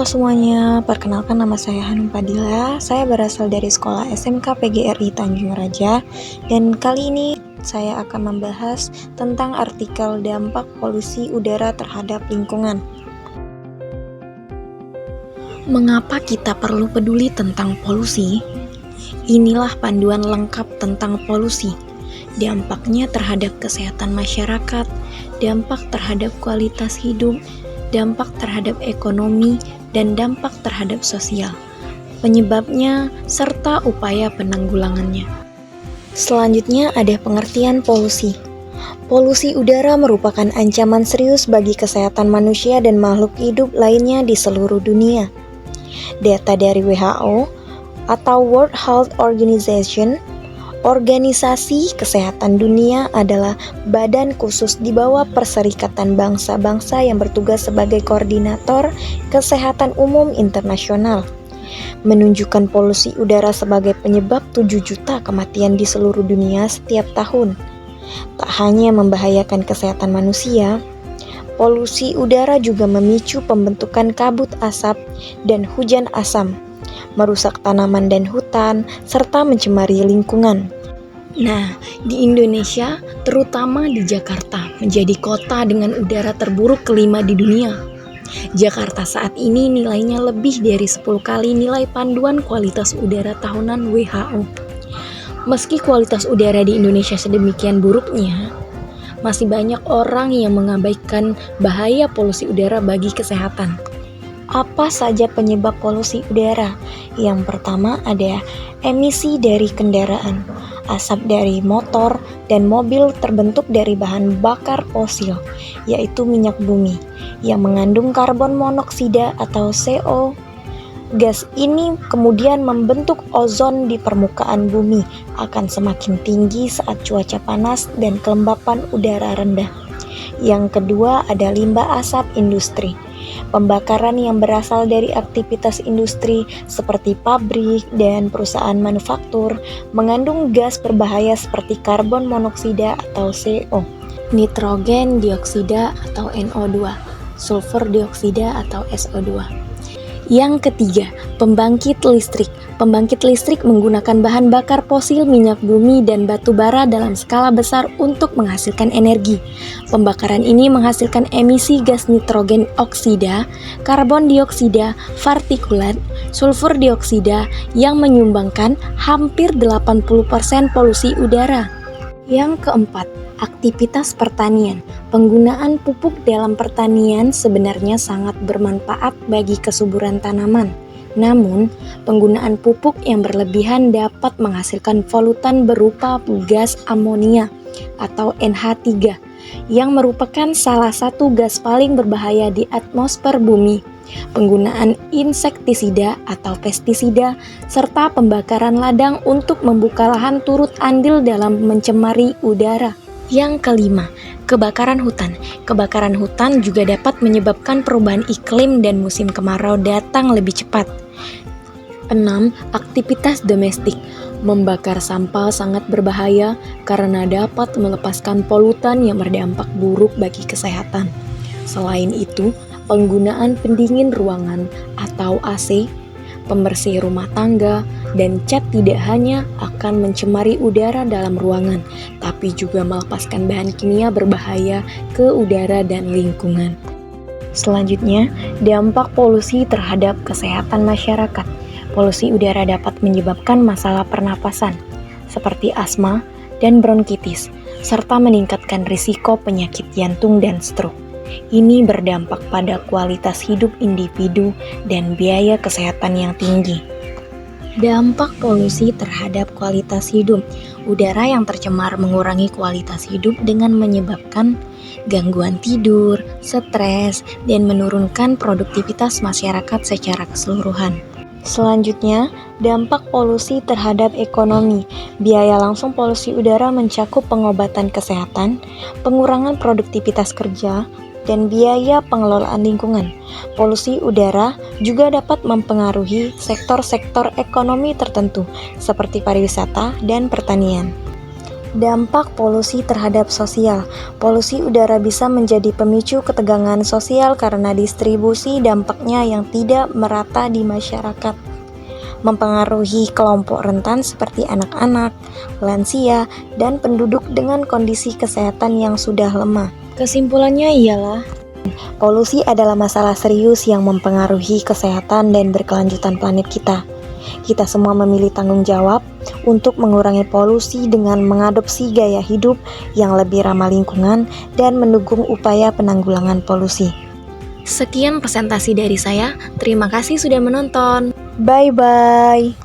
semuanya, perkenalkan nama saya Hanum Fadila. Saya berasal dari sekolah SMK PGRI Tanjung Raja. Dan kali ini saya akan membahas tentang artikel dampak polusi udara terhadap lingkungan. Mengapa kita perlu peduli tentang polusi? Inilah panduan lengkap tentang polusi. Dampaknya terhadap kesehatan masyarakat, dampak terhadap kualitas hidup, dampak terhadap ekonomi, dan dampak terhadap sosial, penyebabnya, serta upaya penanggulangannya. Selanjutnya ada pengertian polusi. Polusi udara merupakan ancaman serius bagi kesehatan manusia dan makhluk hidup lainnya di seluruh dunia. Data dari WHO atau World Health Organization, Organisasi Kesehatan Dunia adalah badan khusus di bawah Perserikatan Bangsa-Bangsa yang bertugas sebagai koordinator kesehatan umum internasional, menunjukkan polusi udara sebagai penyebab 7 juta kematian di seluruh dunia setiap tahun. Tak hanya membahayakan kesehatan manusia, polusi udara juga memicu pembentukan kabut asap dan hujan asam, merusak tanaman dan hutan, serta mencemari lingkungan. Nah, di Indonesia, terutama di Jakarta, menjadi kota dengan udara terburuk kelima di dunia. Jakarta saat ini nilainya lebih dari 10 kali nilai panduan kualitas udara tahunan WHO. Meski kualitas udara di Indonesia sedemikian buruknya, masih banyak orang yang mengabaikan bahaya polusi udara bagi kesehatan. Apa saja penyebab polusi udara? Yang pertama ada emisi dari kendaraan. Asap dari motor dan mobil terbentuk dari bahan bakar fosil, yaitu minyak bumi, yang mengandung karbon monoksida atau CO. Gas ini kemudian membentuk ozon di permukaan bumi, akan semakin tinggi saat cuaca panas dan kelembapan udara rendah. Yang kedua ada limbah asap industri. Pembakaran yang berasal dari aktivitas industri seperti pabrik dan perusahaan manufaktur mengandung gas berbahaya seperti karbon monoksida atau CO, nitrogen dioksida atau NO2, sulfur dioksida atau SO2. Yang ketiga, pembangkit listrik. Pembangkit listrik menggunakan bahan bakar fosil, minyak bumi, dan batu bara dalam skala besar untuk menghasilkan energi. Pembakaran ini menghasilkan emisi gas nitrogen oksida, karbon dioksida, partikulat, sulfur dioksida yang menyumbangkan hampir 80% polusi udara. Yang keempat, aktivitas pertanian. Penggunaan pupuk dalam pertanian sebenarnya sangat bermanfaat bagi kesuburan tanaman. Namun, penggunaan pupuk yang berlebihan dapat menghasilkan polutan berupa gas amonia atau NH3 yang merupakan salah satu gas paling berbahaya di atmosfer bumi. Penggunaan insektisida atau pestisida serta pembakaran ladang untuk membuka lahan turut andil dalam mencemari udara. Yang kelima, kebakaran hutan. Kebakaran hutan juga dapat menyebabkan perubahan iklim dan musim kemarau datang lebih cepat. 6. Aktivitas domestik. Membakar sampah sangat berbahaya karena dapat melepaskan polutan yang berdampak buruk bagi kesehatan. Selain itu, penggunaan pendingin ruangan atau AC, pembersih rumah tangga, dan cat tidak hanya akan mencemari udara dalam ruangan, tapi juga melepaskan bahan kimia berbahaya ke udara dan lingkungan. Selanjutnya, dampak polusi terhadap kesehatan masyarakat. Polusi udara dapat menyebabkan masalah pernapasan, seperti asma dan bronkitis, serta meningkatkan risiko penyakit jantung dan stroke. Ini berdampak pada kualitas hidup individu dan biaya kesehatan yang tinggi. Dampak polusi terhadap kualitas hidup. Udara yang tercemar mengurangi kualitas hidup dengan menyebabkan gangguan tidur, stres, dan menurunkan produktivitas masyarakat secara keseluruhan. Selanjutnya, dampak polusi terhadap ekonomi. Biaya langsung polusi udara mencakup pengobatan kesehatan, pengurangan produktivitas kerja, dan biaya pengelolaan lingkungan. Polusi udara juga dapat mempengaruhi sektor-sektor ekonomi tertentu seperti pariwisata dan pertanian. Dampak polusi terhadap sosial. Polusi udara bisa menjadi pemicu ketegangan sosial karena distribusi dampaknya yang tidak merata di masyarakat. Mempengaruhi kelompok rentan seperti anak-anak, lansia, dan penduduk dengan kondisi kesehatan yang sudah lemah. Kesimpulannya ialah polusi adalah masalah serius yang mempengaruhi kesehatan dan berkelanjutan planet kita. Kita semua memilih tanggung jawab untuk mengurangi polusi dengan mengadopsi gaya hidup yang lebih ramah lingkungan dan mendukung upaya penanggulangan polusi. Sekian presentasi dari saya. Terima kasih sudah menonton. Bye-bye.